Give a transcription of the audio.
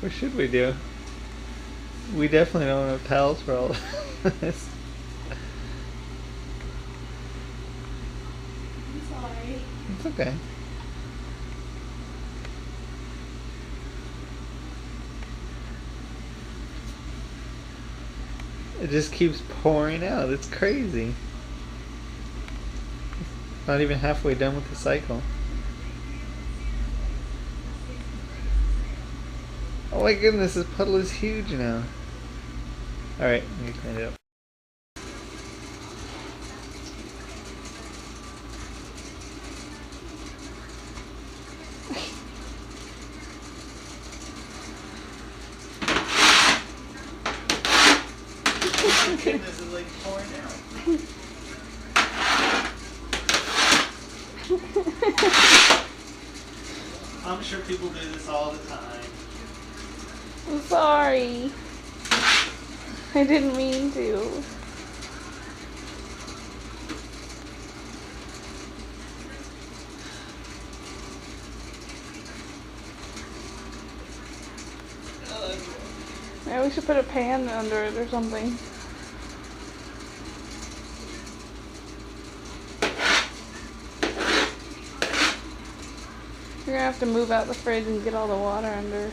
What should we do? We definitely don't have towels for all of this. I'm sorry. It's okay. It just keeps pouring out. It's crazy. Not even halfway done with the cycle. Oh my goodness, this puddle is huge now. Alright, let me clean it up. Oh my goodness, it's like pouring out. I'm sure people do this all the time. I'm sorry. I didn't mean to. Yeah, we should put a pan under it or something. You're gonna have to move out the fridge and get all the water under.